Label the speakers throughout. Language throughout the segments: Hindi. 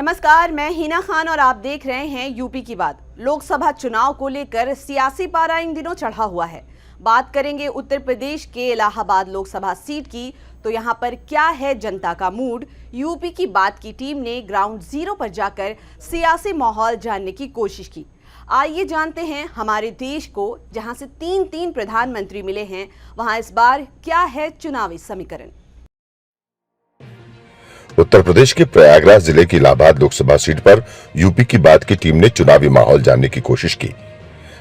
Speaker 1: नमस्कार, मैं हिना खान और आप देख रहे हैं यूपी की बात। लोकसभा चुनाव को लेकर सियासी पारा इन दिनों चढ़ा हुआ है। बात करेंगे उत्तर प्रदेश के इलाहाबाद लोकसभा सीट की, तो यहां पर क्या है जनता का मूड। यूपी की बात की टीम ने ग्राउंड जीरो पर जाकर सियासी माहौल जानने की कोशिश की। आइए जानते हैं हमारे देश को जहां से तीन प्रधानमंत्री मिले हैं, वहां इस बार क्या है चुनावी समीकरण।
Speaker 2: उत्तर प्रदेश के प्रयागराज जिले की इलाहाबाद लोकसभा सीट पर यूपी की बात की टीम ने चुनावी माहौल जानने की कोशिश की,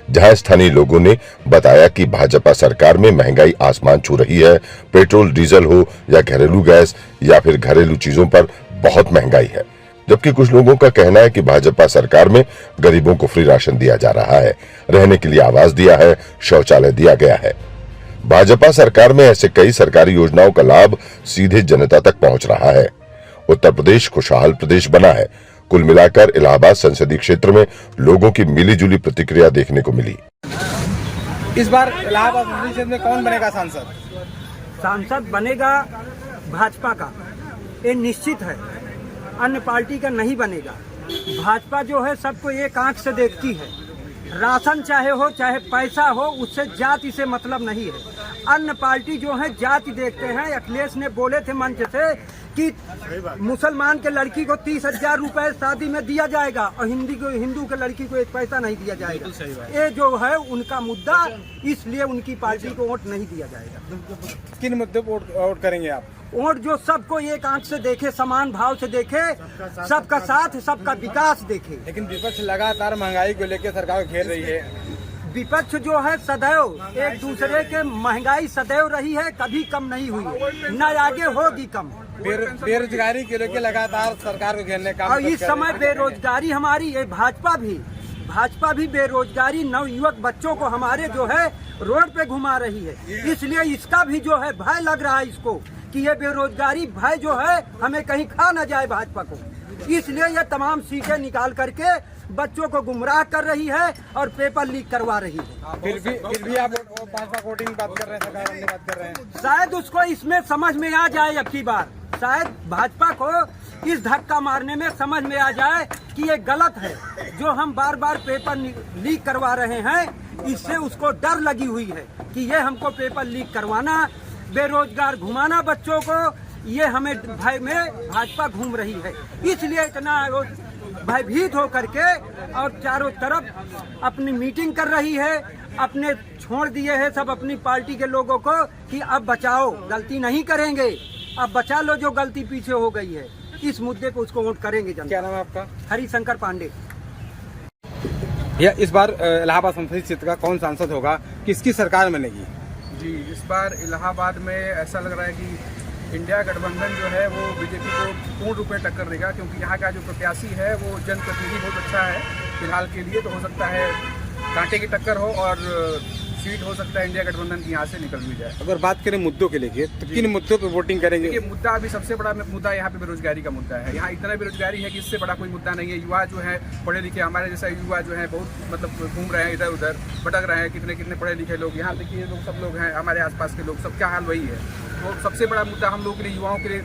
Speaker 2: जहां स्थानीय लोगों ने बताया कि भाजपा सरकार में महंगाई आसमान छू रही है। पेट्रोल डीजल हो या घरेलू गैस या फिर घरेलू चीजों पर बहुत महंगाई है। जबकि कुछ लोगों का कहना है कि भाजपा सरकार में गरीबों को फ्री राशन दिया जा रहा है, रहने के लिए आवास दिया है, शौचालय दिया गया है। भाजपा सरकार में ऐसे कई सरकारी योजनाओं का लाभ सीधे जनता तक पहुंच रहा है। उत्तर प्रदेश खुशहाल प्रदेश बना है। कुल मिलाकर इलाहाबाद संसदीय क्षेत्र में लोगों की मिलीजुली प्रतिक्रिया देखने को मिली।
Speaker 3: इस बार इलाहाबाद संसदीय क्षेत्र में कौन बनेगा सांसद?
Speaker 4: सांसद बनेगा भाजपा का, ये निश्चित है। अन्य पार्टी का नहीं बनेगा। भाजपा जो है सबको एक आंख से देखती है। राशन चाहे हो चाहे पैसा हो, उससे जाति से मतलब नहीं है। अन्य पार्टी जो है जाति देखते हैं। अखिलेश ने बोले थे मंच से कि मुसलमान के लड़की को 30,000 रुपए शादी में दिया जाएगा और हिंदू के लड़की को एक पैसा नहीं दिया जाएगा। ये जो है उनका मुद्दा, इसलिए उनकी पार्टी को वोट नहीं दिया जाएगा।
Speaker 3: किन मुद्दे पर वोट करेंगे आप?
Speaker 4: वोट जो सबको एक आंख से देखे, समान भाव से देखे, सबका साथ सबका विकास देखे।
Speaker 3: लेकिन विपक्ष लगातार महंगाई को लेकर सरकार को घेर रही है।
Speaker 4: विपक्ष जो है सदैव एक दूसरे के महंगाई सदैव रही है, कभी कम नहीं हुई, न आगे होगी कम।
Speaker 3: बेरोजगारी के लेकर लगातार सरकार को घेरने का,
Speaker 4: और इस समय बेरोजगारी हमारी ये भाजपा भी बेरोजगारी नवयुवक बच्चों को हमारे जो है रोड पे घुमा रही है। इसलिए इसका भी जो है भय लग रहा है इसको कि ये बेरोजगारी भय जो है हमें कहीं खा न जाए भाजपा को। इसलिए ये तमाम सीटें निकाल करके बच्चों को गुमराह कर रही है और पेपर लीक करवा रही है।
Speaker 3: फिर भी आप भाजपा वोटिंग की बात कर रहे हैं, सरकार की बात कर रहे हैं।
Speaker 4: शायद उसको इसमें समझ में आ जाए, अब की बार शायद भाजपा को इस धक्का मारने में समझ में आ जाए कि ये गलत है। जो हम बार बार पेपर लीक करवा रहे हैं, इससे उसको डर लगी हुई है कि ये हमको पेपर लीक करवाना, बेरोजगार घुमाना बच्चों को, ये हमें भय में भाजपा घूम रही है। इसलिए इतना भयभीत होकर के और चारों तरफ अपनी मीटिंग कर रही है। अपने छोड़ दिए हैं सब अपनी पार्टी के लोगों को कि अब बचाओ, गलती नहीं करेंगे, अब बचा लो जो गलती पीछे हो गई है। इस मुद्दे को उसको वोट करेंगे जनता।
Speaker 3: क्या नाम है आपका?
Speaker 4: हरिशंकर पांडे।
Speaker 3: इस बार इलाहाबाद संसदीय क्षेत्र का कौन सांसद होगा, किसकी सरकार बनेगी?
Speaker 5: जी, इस बार इलाहाबाद में ऐसा लग रहा है कि इंडिया गठबंधन जो है वो बीजेपी को पूर्ण रूप में टक्कर देगा, क्योंकि यहाँ का जो प्रत्याशी है वो जनप्रतिनिधि बहुत अच्छा है फिलहाल के लिए। तो हो सकता है कांटे की टक्कर हो और सीट हो सकता है इंडिया गठबंधन की यहाँ से निकल भी जाए।
Speaker 3: अगर बात करें मुद्दों के लेके, तो किन मुद्दों पे वोटिंग करेंगे?
Speaker 5: ये मुद्दा अभी सबसे बड़ा मुद्दा यहाँ पे बेरोजगारी का मुद्दा है। यहाँ इतना बेरोजगारी है कि इससे बड़ा कोई मुद्दा नहीं है। युवा जो है पढ़े लिखे, हमारे जैसा युवा जो है बहुत मतलब घूम रहे हैं इधर उधर, भटक रहे हैं। कितने पढ़े लिखे लोग यहाँ देखिए, लोग सब लोग हैं हमारे आसपास के लोग, सबका हाल वही है। तो सबसे बड़ा मुद्दा हम लोग के लिए, युवाओं के लिए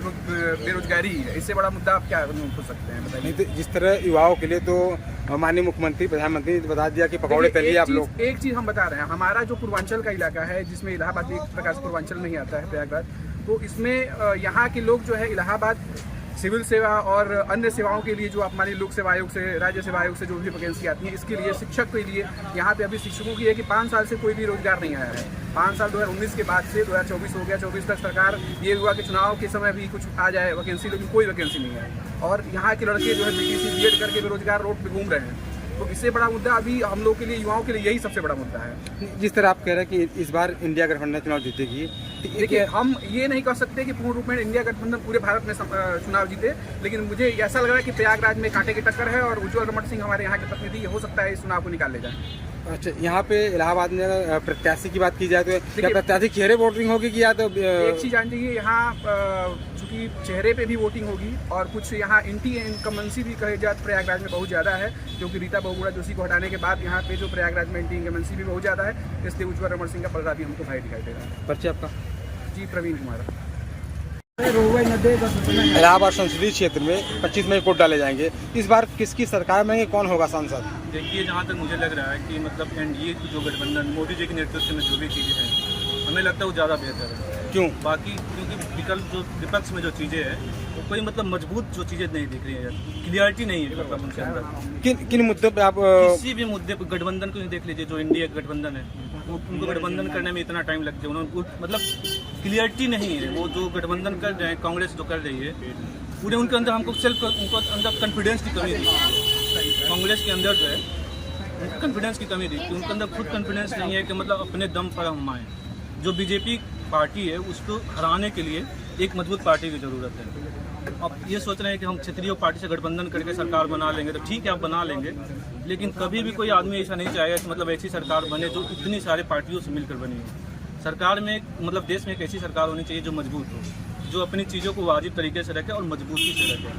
Speaker 5: बेरोजगारी ही है। इससे बड़ा मुद्दा आप क्या हो सकते हैं बताइए?
Speaker 3: तो जिस तरह युवाओं के लिए तो माननीय मुख्यमंत्री प्रधानमंत्री ने बता दिया कि पकौड़े तलिए आप लोग।
Speaker 5: एक चीज हम बता रहे हैं, हमारा जो पूर्वांचल का इलाका है, जिसमें इलाहाबाद एक प्रकार से पूर्वांचल में ही आता है प्रयागराज, तो इसमें यहाँ के लोग जो है इलाहाबाद सिविल सेवा और अन्य सेवाओं के लिए जो हमारी लोक सेवा आयोग से, राज्य सेवा आयोग से जो भी वैकेंसी आती है, इसके लिए शिक्षक के लिए यहाँ पे अभी शिक्षकों की है कि 5 साल से कोई भी रोजगार नहीं आया है। 5 साल 2019 के बाद से 2024 हो गया, 24 तक सरकार ये हुआ कि चुनाव के समय भी कुछ आ जाए वैकेंसी, लेकिन कोई वैकेंसी नहीं है। और यहाँ के लड़के जो है बीटीसी बीएड करके बेरोजगार रोड पे घूम रहे हैं। तो इससे बड़ा मुद्दा अभी हम लोग के लिए, युवाओं के लिए यही सबसे बड़ा मुद्दा है।
Speaker 3: जिस तरह आप कह रहे हैं कि इस बार इंडिया गठबंधन चुनाव जीतेगी,
Speaker 5: देखिए हम ये नहीं कह सकते कि पूर्ण रूप में इंडिया गठबंधन पूरे भारत में चुनाव जीते, लेकिन मुझे ऐसा लग रहा है कि प्रयागराज में कांटे की टक्कर है और उज्जवल रमण सिंह हमारे यहाँ के प्रतिनिधि हो सकता है इस चुनाव को निकाल ले जाए।
Speaker 3: अच्छा, यहाँ पे इलाहाबाद में प्रत्याशी की बात की जाए तो क्या प्रत्याशी चेहरे वोटिंग होगी कि या तो
Speaker 5: एक चीज जान जाइए, यहाँ चूंकि चेहरे पे भी वोटिंग होगी और कुछ यहाँ एंटी इनकम्बेंसी भी कहे जाए प्रयागराज में बहुत ज़्यादा है, क्योंकि रीता बहुगुणा जोशी को हटाने के बाद यहाँ पे जो प्रयागराज में एंटी इनकम्बेंसी भी बहुत ज़्यादा है, इसलिए उज्जवल रमण सिंह का पलड़ा भी हमको भाई दिखाई दे रहा है।
Speaker 3: परिचय आपका?
Speaker 5: जी, प्रवीण कुमार।
Speaker 3: इलाहाबाद संसदीय क्षेत्र में 25 मई वोट डाले जाएंगे। इस बार किसकी सरकार में कौन होगा सांसद?
Speaker 6: देखिए, जहाँ तक मुझे लग रहा है कि मतलब एनडीए की जो गठबंधन मोदी जी के नेतृत्व में जो भी चीज़ें हैं, हमें लगता है वो ज़्यादा बेहतर है।
Speaker 3: क्यों?
Speaker 6: बाकी क्योंकि विकल्प जो विपक्ष में जो चीज़ें हैं वो कोई मतलब मजबूत जो चीज़ें नहीं दिख रही है, क्लियरिटी नहीं है मतलब उनके अंदर।
Speaker 3: किन मुद्दों पे आप
Speaker 6: किसी भी मुद्दे पर गठबंधन को ही देख लीजिए, जो इंडिया गठबंधन है उनको गठबंधन करने में इतना टाइम लग गया, उनको मतलब क्लियरिटी नहीं है। वो जो गठबंधन कर रहे हैं, कांग्रेस जो कर रही है, पूरे उनके अंदर हमको उनको अंदर कॉन्फिडेंस की कमी थी। कांग्रेस के अंदर जो है कॉन्फिडेंस की कमी थी कि उनके अंदर खुद कॉन्फिडेंस नहीं है कि मतलब अपने दम पर हम आएँ। जो बीजेपी पार्टी है उसको हराने के लिए एक मजबूत पार्टी की ज़रूरत है। अब ये सोच रहे हैं कि हम क्षेत्रीय पार्टी से गठबंधन करके सरकार बना लेंगे, तो ठीक है आप बना लेंगे, लेकिन कभी भी कोई आदमी ऐसा नहीं चाहेगा कि मतलब ऐसी सरकार बने जो इतनी सारे पार्टियों से मिलकर बनी हो। सरकार में मतलब देश में एक ऐसी सरकार होनी चाहिए जो मजबूत हो, जो अपनी चीज़ों को वाजिब तरीके से रखे और मजबूती से रखे।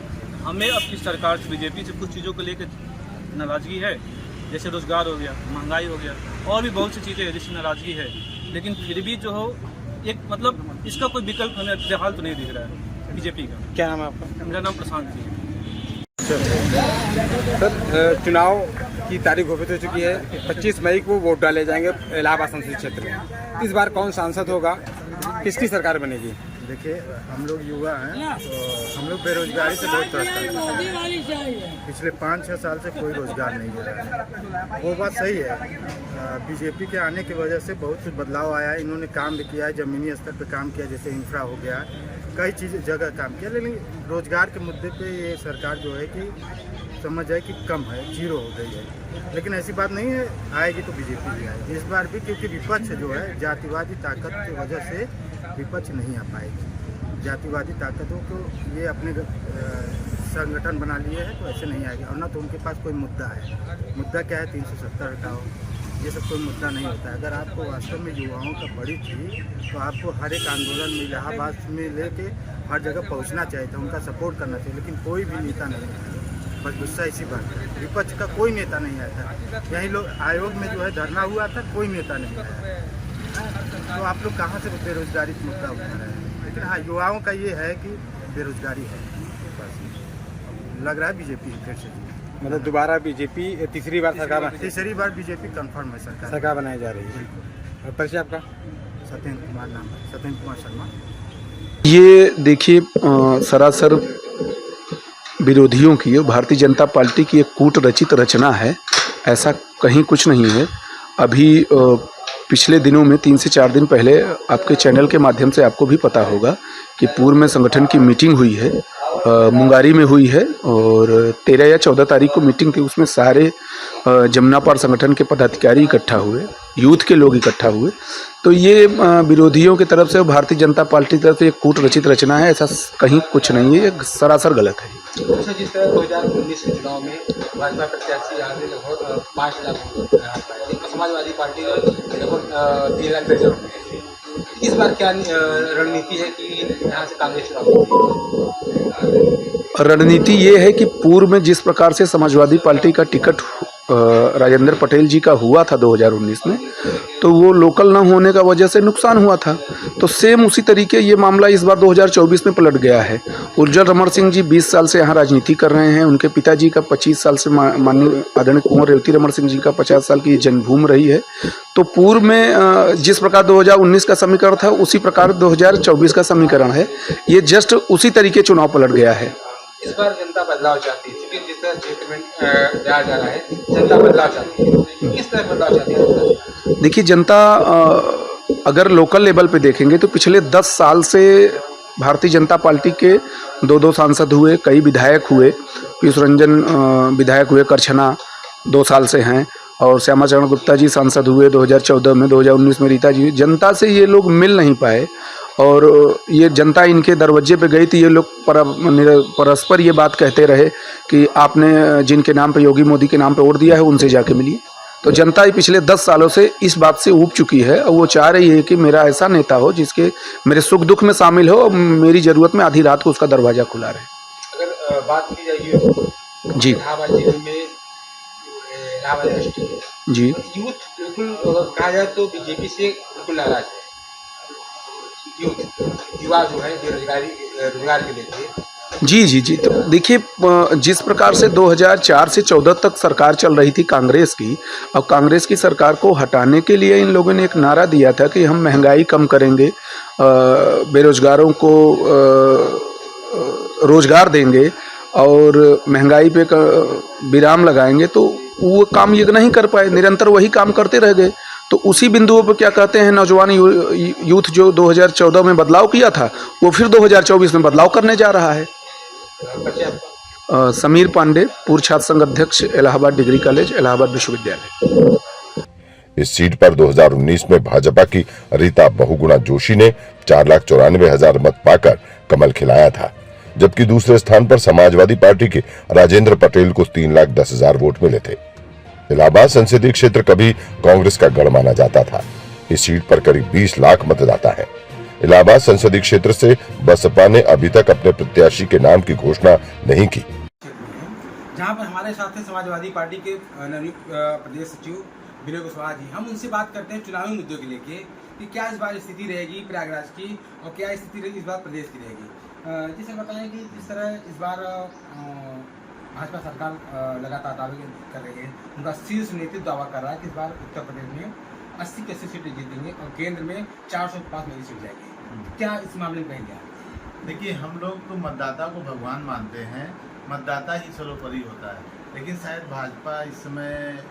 Speaker 6: हमें अब इस सरकार से, बीजेपी से कुछ चीज़ों को लेकर नाराज़गी है, जैसे रोज़गार हो गया, महंगाई हो गया, और भी बहुत सी चीज़ें हैं जिससे नाराज़गी है, लेकिन फिर भी जो हो एक मतलब इसका कोई विकल्प हमें फिलहाल तो नहीं दिख रहा है बीजेपी का।
Speaker 3: क्या नाम है आपका?
Speaker 6: मेरा नाम प्रशांत जी है।
Speaker 3: सर, चुनाव की तारीख घोषित हो चुकी है। 25 मई को वोट डाले जाएंगे इलाहाबाद संसदीय क्षेत्र में। इस बार कौन सांसद होगा, किसकी सरकार बनेगी?
Speaker 7: देखिए, हम लोग युवा हैं तो हम लोग बेरोजगारी से बहुत त्रस्त हैं। पिछले 5-6 साल से कोई रोजगार नहीं मिल रहा है। वो बात सही है, बीजेपी के आने की वजह से बहुत कुछ बदलाव आया है। इन्होंने काम भी किया है, ज़मीनी स्तर पे काम किया, जैसे इंफ्रा हो गया, कई चीज़ें जगह काम किया, लेकिन रोजगार के मुद्दे पे ये सरकार जो है कि समझ जाए कि कम है, जीरो हो गई है। लेकिन ऐसी बात नहीं है, आएगी तो बीजेपी भी आएगी इस बार भी, क्योंकि विपक्ष जो है जातिवादी ताकत की वजह से विपक्ष नहीं आ पाएगी। जातिवादी ताकतों को ये अपने संगठन बना लिए हैं, तो ऐसे नहीं आएगी। और ना तो उनके पास कोई मुद्दा है। मुद्दा क्या है? 370 हटाओ, ये सब कोई मुद्दा नहीं होता है। अगर आपको वास्तव में युवाओं का बड़ी थी तो आपको हर एक आंदोलन में इलाहाबाद में लेके हर जगह पहुंचना चाहिए था, उनका सपोर्ट करना चाहिए, लेकिन कोई भी नेता नहीं आया। बस गुस्सा इसी बात है, विपक्ष का कोई नेता नहीं आया था। यही लोग आयोग में जो है धरना हुआ था, कोई नेता नहीं आया। तो आप लोग कहाँ से बेरोजगारी का मुद्दा उठा रहे हैं? लेकिन हाँ, युवाओं का ये है कि बेरोजगारी है, बस लग रहा है बीजेपी फिर से
Speaker 3: मतलब दोबारा बीजेपी तीसरी बार
Speaker 7: तीसरी बार बीजेपी कंफर्म है
Speaker 3: सरकार बनाई जा रही है। और परिचय आपका?
Speaker 7: सत्येंद्र कुमार नाम है, सत्येंद्र कुमार शर्मा।
Speaker 8: ये देखिए, सरासर विरोधियों की और भारतीय जनता पार्टी की एक कूट रचित रचना है, ऐसा कहीं कुछ नहीं है। अभी पिछले दिनों में 3 से 4 दिन पहले आपके चैनल के माध्यम से आपको भी पता होगा कि पूर्व में संगठन की मीटिंग हुई है, मुंगारी में हुई है, और 13 या 14 तारीख को मीटिंग थी। उसमें सारे जमुना पार संगठन के पदाधिकारी इकट्ठा हुए, यूथ के लोग इकट्ठा हुए। तो ये विरोधियों की तरफ से और भारतीय जनता पार्टी की तरफ से एक कूट रचित रचना है, ऐसा कहीं कुछ नहीं है, ये सरासर गलत है।
Speaker 9: अच्छा, जिस तरह 2019 के चुनाव में भाजपा प्रत्याशी यहाँ से लगभग 5 लाख, समाजवादी पार्टी लगभग 3 लाख दर्ज हो, इस बार क्या रणनीति है कि यहाँ से कांग्रेस चुनाव?
Speaker 8: रणनीति ये है कि पूर्व में जिस प्रकार से समाजवादी पार्टी का टिकट राजेंद्र पटेल जी का हुआ था 2019 में, तो वो लोकल न होने का वजह से नुकसान हुआ था। तो सेम उसी तरीके ये मामला इस बार 2024 में पलट गया है। उज्जवल रमण सिंह जी 20 साल से यहाँ राजनीति कर रहे हैं। उनके पिताजी का 25 साल से माननीय आदरणीय कुंवर रेवती रमण सिंह जी का 50 साल की जन्मभूमि रही है। तो पूर्व में जिस प्रकार 2019 का समीकरण था, उसी प्रकार 2024 का समीकरण है। ये जस्ट उसी तरीके चुनाव पलट गया है।
Speaker 9: इस बार जनता बदलाव चाहती है, क्योंकि जिस तरह क्षेत्र में जाया जा रहा है, जनता बदलाव चाहती है। किस तरह बदलाव चाहती है?
Speaker 8: देखिए, जनता अगर लोकल लेवल पे देखेंगे तो पिछले 10 साल से भारतीय जनता पार्टी के 2 सांसद हुए, कई विधायक हुए। पीयूष रंजन विधायक हुए, करछना 2 साल से हैं, और श्यामा चरण गुप्ता जी सांसद हुए 2014 में, 2019 में रीता जी। जनता से ये लोग मिल नहीं पाए, और ये जनता इनके दरवाजे पे गई थी। ये लोग परस्पर ये बात कहते रहे कि आपने जिनके नाम पे, योगी मोदी के नाम पे वोट दिया है, उनसे जाके मिलिए। तो जनता पिछले 10 सालों से इस बात से ऊब चुकी है, और वो चाह रही है कि मेरा ऐसा नेता हो जिसके मेरे सुख दुख में शामिल हो, और मेरी ज़रूरत में आधी रात को उसका दरवाज़ा खुला रहे।
Speaker 9: अगर बात की जाए
Speaker 8: जी
Speaker 9: इलाहाबाद जिले में, इलाहाबाद डिस्ट्रिक्ट
Speaker 8: जी,
Speaker 9: यूथ बिल्कुल कहा जाए तो बीजेपी से बिल्कुल नाराज है। युवा जो है बेरोजगारी रोजगार के लिए थे।
Speaker 8: जी। तो देखिए, जिस प्रकार से 2004 से 14 तक सरकार चल रही थी कांग्रेस की, और कांग्रेस की सरकार को हटाने के लिए इन लोगों ने एक नारा दिया था कि हम महंगाई कम करेंगे, बेरोजगारों को रोजगार देंगे और महंगाई पे विराम लगाएंगे। तो वो काम ये नहीं कर पाए, निरंतर वही काम करते रह गए। तो उसी बिंदुओं पर क्या कहते हैं, नौजवान यूथ जो 2014 में बदलाव किया था, वो फिर 2024 में बदलाव करने जा रहा है। समीर पांडे, पूर्व छात्र संघ अध्यक्ष, इलाहाबाद डिग्री कॉलेज, इलाहाबाद विश्वविद्यालय।
Speaker 2: इस सीट पर 2019 में भाजपा की रीता बहुगुणा जोशी ने 4,94,000 मत पाकर कमल खिलाया था, जबकि दूसरे स्थान पर समाजवादी पार्टी के राजेंद्र पटेल को 3,10,000 वोट मिले थे। इलाहाबाद संसदीय क्षेत्र कभी कांग्रेस का गढ़ माना जाता था। इस सीट पर करीब 20 लाख मतदाता है। इलाहाबाद संसदीय क्षेत्र से बसपा ने अभी तक अपने प्रत्याशी के नाम की घोषणा नहीं की।
Speaker 3: जहाँ पर हमारे साथ हैं समाजवादी पार्टी के नवनियुक्त प्रदेश सचिव विनय कुशवाहा जी। हम उनसे बात करते हैं चुनावी मुद्दों को लेके कि क्या इस बार स्थिति रहेगी प्रयागराज की और क्या स्थिति रहेगी इस बार प्रदेश की रहेगी। जी सर, बताएं कि जिस तरह इस बार भाजपा सरकार लगातार दावे कर रही है, उनका शीर्ष नेतृत्व दावा कर रहा है कि इस बार उत्तर प्रदेश में 80 की 80 सीटें जीतेंगे और केंद्र में 405 में सीट जाएगी। क्या इस मामले में कहेंगे आप?
Speaker 7: देखिए, हम लोग तो मतदाता को भगवान मानते हैं, मतदाता ही सर्वोपरि होता है। लेकिन शायद भाजपा इस समय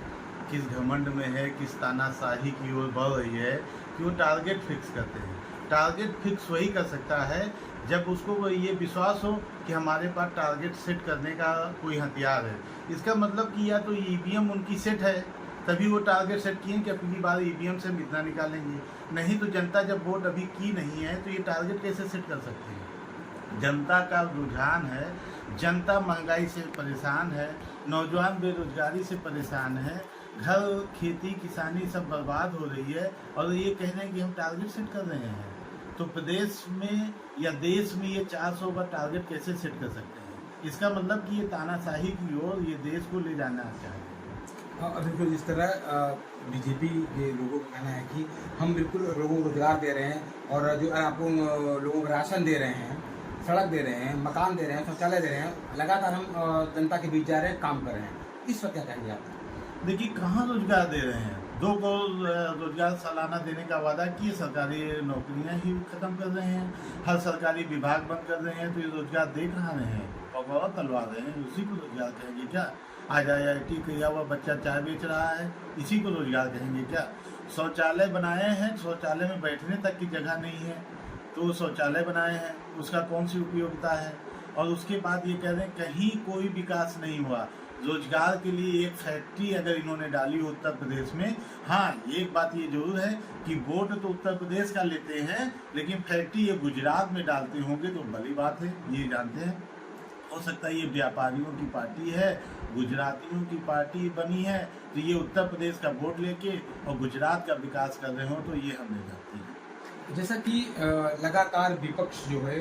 Speaker 7: किस घमंड में है, किस तानाशाही की ओर बढ़ रही है कि वो टारगेट फिक्स करते हैं। टारगेट फिक्स वही कर सकता है जब उसको ये विश्वास हो कि हमारे पास टारगेट सेट करने का कोई हथियार है। इसका मतलब कि या तो ईवीएम उनकी सेट है, तभी वो टारगेट सेट किए कि अपनी बार ईवीएम से हम इतना निकालेंगे। नहीं तो जनता जब वोट अभी की नहीं है तो ये टारगेट कैसे सेट कर सकते हैं। जनता का रुझान है, जनता महंगाई से परेशान है, नौजवान बेरोजगारी से परेशान है, घर खेती किसानी सब बर्बाद हो रही है और ये कह रहे हैं कि हम टारगेट सेट कर रहे हैं। तो प्रदेश में या देश में ये 400 का टारगेट कैसे सेट कर सकते हैं। इसका मतलब कि ये तानाशाही की ओर ये देश को ले जाना चाहते हैं।
Speaker 3: बिल्कुल, जिस तरह बीजेपी के लोगों का कहना है कि हम बिल्कुल लोगों को रोजगार दे रहे हैं और जो आपको लोगों को राशन दे रहे हैं, सड़क दे रहे हैं, मकान दे रहे हैं, शौचालय दे रहे हैं, लगातार हम जनता के बीच जा रहे हैं, काम कर रहे हैं। इस वक्त क्या कहेंगे आप?
Speaker 7: देखिए, कहाँ रोजगार दे रहे हैं। 2 करोड़ रोजगार सालाना देने का वादा किए, सरकारी नौकरियां ही खत्म कर रहे हैं, हर सरकारी विभाग बंद कर रहे हैं। तो ये रोजगार दे कहाँ रहे हैं, पगवा तलवा रहे हैं। उसी को रोजगार कहेंगे क्या? आज IIT किया हुआ बच्चा चाय बेच रहा है, इसी को रोजगार कहेंगे क्या? शौचालय बनाए हैं, शौचालय में बैठने तक की जगह नहीं है तो शौचालय बनाए हैं, उसका कौन सी उपयोगिता है? और उसके बाद ये कह रहे हैं कहीं कोई विकास नहीं हुआ। रोजगार के लिए एक फैक्ट्री अगर इन्होंने डाली हो उत्तर प्रदेश में, हाँ एक बात ये जरूर है कि वोट तो उत्तर प्रदेश का लेते हैं, लेकिन फैक्ट्री ये गुजरात में डालते होंगे तो बड़ी बात है, ये जानते हैं। हो सकता है ये व्यापारियों की पार्टी है, गुजरातियों की पार्टी बनी है, तो ये उत्तर प्रदेश का वोट लेके और गुजरात का विकास कर रहे हो, तो ये हम नहीं जानते हैं।
Speaker 3: जैसा कि लगातार विपक्ष जो है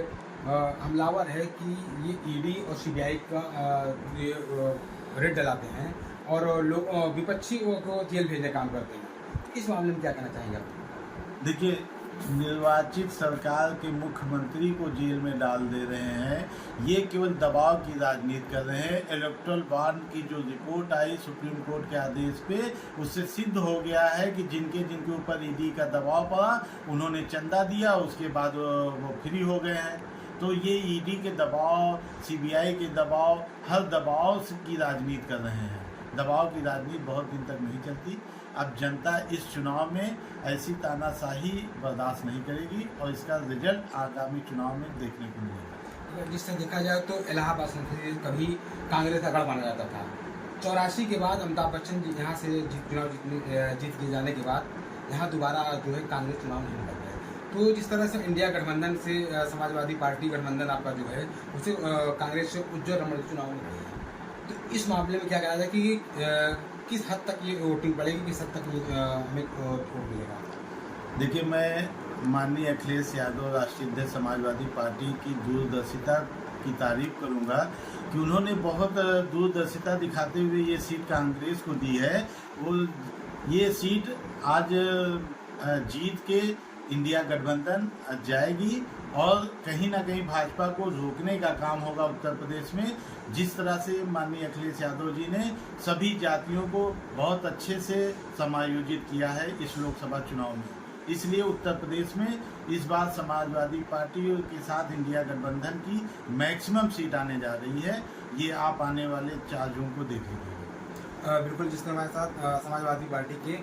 Speaker 3: हमलावर है कि ये ईडी और सीबीआई का रेड डलाते हैं और लोग विपक्षियों को जेल भेजने काम करते हैं। इस मामले में क्या कहना चाहेंगे आप?
Speaker 7: देखिए, निर्वाचित सरकार के मुख्यमंत्री को जेल में डाल दे रहे हैं, ये केवल दबाव की राजनीति कर रहे हैं। इलेक्टोरल बॉन्ड की जो रिपोर्ट आई सुप्रीम कोर्ट के आदेश पे, उससे सिद्ध हो गया है कि जिनके ऊपर ईडी का दबाव पड़ा, उन्होंने चंदा दिया, उसके बाद वो फ्री हो गए हैं। तो ये ईडी के दबाव, सीबीआई के दबाव, हर दबाव की राजनीति कर रहे हैं। दबाव की राजनीति बहुत दिन तक नहीं चलती। अब जनता इस चुनाव में ऐसी तानाशाही बर्दाश्त नहीं करेगी और इसका रिजल्ट आगामी चुनाव में देखने को मिलेगा।
Speaker 3: जिससे देखा जाए तो इलाहाबाद संसदीय कभी कांग्रेस का गढ़ माना जाता था। 84 के बाद अमिताभ बच्चन जी यहाँ से चुनाव जीत जाने के बाद यहाँ दोबारा जो है कांग्रेस चुनाव नहीं लड़ रहा है। तो जिस तरह से इंडिया गठबंधन से समाजवादी पार्टी गठबंधन आपका जो है उसे कांग्रेस से उज्जवल रमण चुनाव में लड़े हैं। तो इस मामले में क्या कहना है कि किस हद तक ये वोटिंग पड़ेगी, किस हद तक हमें वोट मिलेगा?
Speaker 7: देखिए, मैं माननीय अखिलेश यादव राष्ट्रीय अध्यक्ष समाजवादी पार्टी की दूरदर्शिता की तारीफ करूंगा कि उन्होंने बहुत दूरदर्शिता दिखाते हुए ये सीट कांग्रेस को दी है। वो ये सीट आज जीत के इंडिया गठबंधन जाएगी
Speaker 10: और कहीं ना कहीं भाजपा को रोकने का काम होगा उत्तर प्रदेश में। जिस तरह से माननीय अखिलेश यादव जी ने सभी जातियों को बहुत अच्छे से समायोजित किया है इस लोकसभा चुनाव में, इसलिए उत्तर प्रदेश में इस बार समाजवादी पार्टी के साथ इंडिया गठबंधन की मैक्सिमम सीट आने जा रही है। ये आप आने वाले 4 जून को देखेंगे।
Speaker 3: बिल्कुल, जिसने हमारे साथ समाजवादी पार्टी के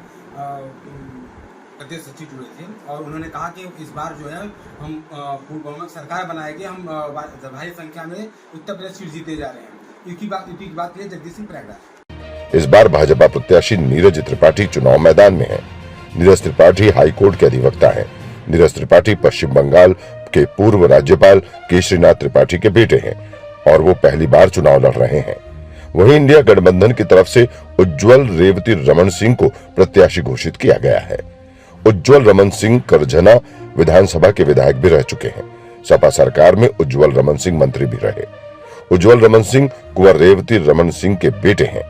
Speaker 3: प्रदेश सचिव जुड़े थे और उन्होंने कहा कि इस बार जो है हम पूर्ण बहुमत सरकार बनाएंगे, हम भारी संख्या में उत्तर प्रदेश सीट जीते जा रहे हैं। यूपी की बात करें जगदीश सिंह प्रयागराज।
Speaker 2: इस बार भाजपा प्रत्याशी नीरज त्रिपाठी चुनाव मैदान में है। नीरज त्रिपाठी हाईकोर्ट के अधिवक्ता हैं। नीरज त्रिपाठी पश्चिम बंगाल के पूर्व राज्यपाल केशरीनाथ त्रिपाठी के बेटे हैं और वो पहली बार चुनाव लड़ रहे हैं। वहीं इंडिया गठबंधन की तरफ से उज्ज्वल रेवती रमन सिंह को प्रत्याशी घोषित किया गया है। उज्ज्वल रमन सिंह करझना विधानसभा के विधायक भी रह चुके हैं। सपा सरकार में उज्ज्वल रमन सिंह मंत्री भी रहे। उज्ज्वल रमन सिंह कुंवर रेवती रमन सिंह के बेटे हैं।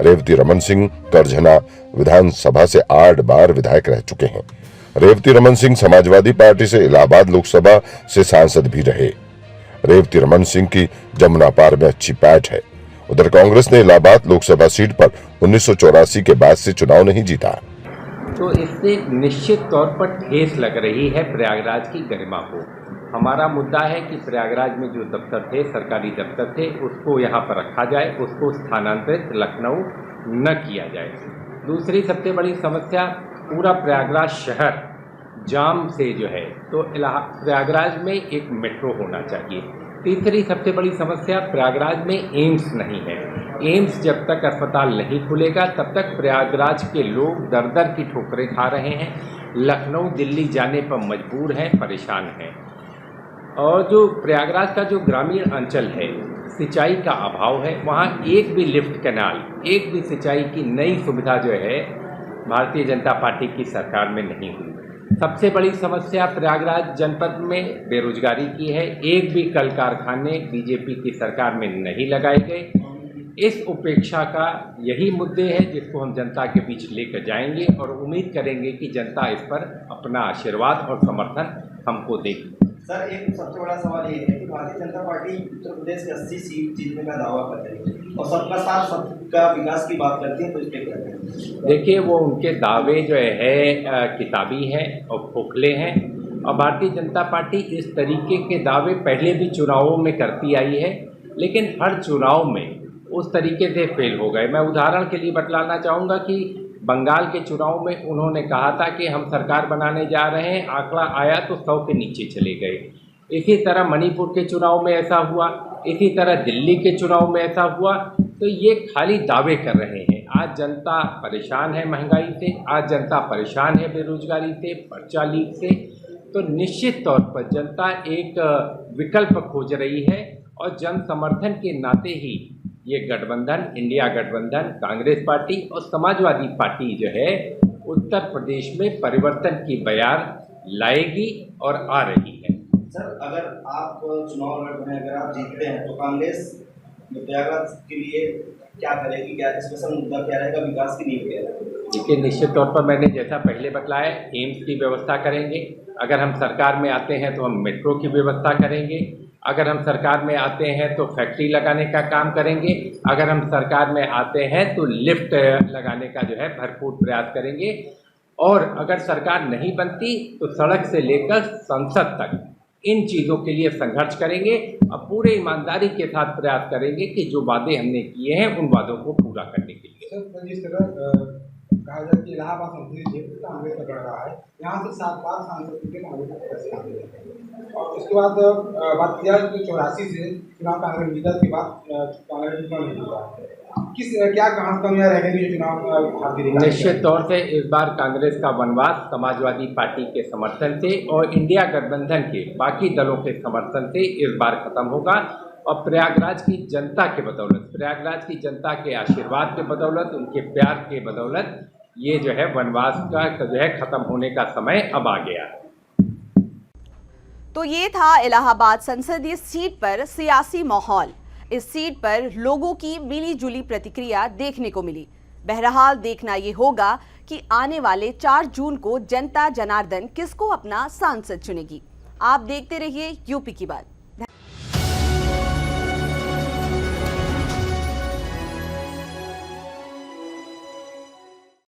Speaker 2: रेवती रमन सिंह करझना विधानसभा से 8 बार विधायक रह चुके हैं। रेवती रमन सिंह समाजवादी पार्टी से इलाहाबाद लोकसभा से सांसद भी रहे। रेवती रमन सिंह की जमुना पार में अच्छी पैठ है। उधर कांग्रेस ने इलाहाबाद लोकसभा सीट पर 1984 के बाद से चुनाव नहीं जीता।
Speaker 11: तो इससे निश्चित तौर पर ठेस लग रही है प्रयागराज की गरिमा को। हमारा मुद्दा है कि प्रयागराज में जो दफ्तर थे, सरकारी दफ्तर थे, उसको यहाँ पर रखा जाए, उसको स्थानांतरित लखनऊ न किया जाए। दूसरी सबसे बड़ी समस्या पूरा प्रयागराज शहर जाम से जो है, तो प्रयागराज में एक मेट्रो होना चाहिए। तीसरी सबसे बड़ी समस्या प्रयागराज में एम्स नहीं है। एम्स जब तक अस्पताल नहीं खुलेगा तब तक प्रयागराज के लोग दर दर की ठोकरें खा रहे हैं, लखनऊ दिल्ली जाने पर मजबूर हैं, परेशान हैं। और जो प्रयागराज का जो ग्रामीण अंचल है, सिंचाई का अभाव है, वहाँ एक भी लिफ्ट कैनाल, एक भी सिंचाई की नई सुविधा जो है भारतीय जनता पार्टी की सरकार में नहीं हुई। सबसे बड़ी समस्या प्रयागराज जनपद में बेरोजगारी की है। एक भी कल कारखाने बीजेपी की सरकार में नहीं लगाए गए। इस उपेक्षा का यही मुद्दे हैं जिसको हम जनता के बीच लेकर जाएंगे और उम्मीद करेंगे कि जनता इस पर अपना आशीर्वाद और समर्थन हमको देगी।
Speaker 12: सर, एक सबसे बड़ा सवाल ये है कि भारतीय जनता पार्टी उत्तर प्रदेश के 80 सीट जीतने का दावा कर रही है और सबका साथ सबका विकास की बात करती है, तो इस पर क्या करें?
Speaker 11: देखिए, वो उनके दावे जो है किताबी हैं और खोखले हैं और भारतीय जनता पार्टी इस तरीके के दावे पहले भी चुनावों में करती आई है, लेकिन हर चुनाव में उस तरीके से फेल हो गए। मैं उदाहरण के लिए बतलाना चाहूँगा कि बंगाल के चुनाव में उन्होंने कहा था कि हम सरकार बनाने जा रहे हैं, आंकड़ा आया तो 100 के नीचे चले गए। इसी तरह मणिपुर के चुनाव में ऐसा हुआ, इसी तरह दिल्ली के चुनाव में ऐसा हुआ। तो ये खाली दावे कर रहे हैं। आज जनता परेशान है महंगाई से, आज जनता परेशान है बेरोजगारी से, पर्चा लीक से। तो निश्चित तौर पर जनता एक विकल्प खोज रही है और जन समर्थन के नाते ही ये गठबंधन, इंडिया गठबंधन, कांग्रेस पार्टी और समाजवादी पार्टी जो है उत्तर प्रदेश में परिवर्तन की बयार लाएगी और आ रही है।
Speaker 12: सर, अगर आप चुनाव लड़ रहे हैं, अगर आप जीतते हैं तो कांग्रेस प्रयागराज के लिए क्या करेगी? क्या स्पेशल मुद्दा क्या रहेगा? विकास की नींव क्या रहेगी?
Speaker 11: देखिए, निश्चित तौर पर मैंने जैसा पहले बतलाया, एम्स की व्यवस्था करेंगे। अगर हम सरकार में आते हैं तो हम मेट्रो की व्यवस्था करेंगे। अगर हम सरकार में आते हैं तो फैक्ट्री लगाने का काम करेंगे। अगर हम सरकार में आते हैं तो लिफ्ट लगाने का जो है भरपूर प्रयास करेंगे। और अगर सरकार नहीं बनती तो सड़क से लेकर संसद तक इन चीज़ों के लिए संघर्ष करेंगे और पूरे ईमानदारी के साथ प्रयास करेंगे कि जो वादे हमने किए हैं उन वादों को पूरा करने के लिए।
Speaker 3: सर, जिस तरह कहा जाए कि इलाहाबाद संसदीय क्षेत्र कांग्रेस का बढ़ रहा है, यहाँ से 7 बार सांसद के कांग्रेस का प्रत्याशी और उसके बाद बात किया तो 84 से चुनाव कांग्रेस जीता के बाद कांग्रेस चुनाव नहीं जीता। क्या कहाँ कमियाँ रह गई चुनाव?
Speaker 11: निश्चित तौर से इस बार कांग्रेस का वनवास समाजवादी पार्टी के समर्थन से और इंडिया गठबंधन के बाकी दलों के समर्थन से इस बार खत्म होगा और प्रयागराज की जनता के बदौलत, प्रयागराज की जनता के आशीर्वाद के बदौलत, उनके प्यार के बदौलत ये जो है वनवास का जो है खत्म होने का समय अब आ गया है।
Speaker 1: तो ये था इलाहाबाद संसदीय सीट पर सियासी माहौल। इस सीट पर लोगों की मिली जुली प्रतिक्रिया देखने को मिली। बहरहाल देखना ये होगा कि आने वाले 4 जून को जनता जनार्दन किसको अपना सांसद चुनेगी। आप देखते रहिए यूपी की बात।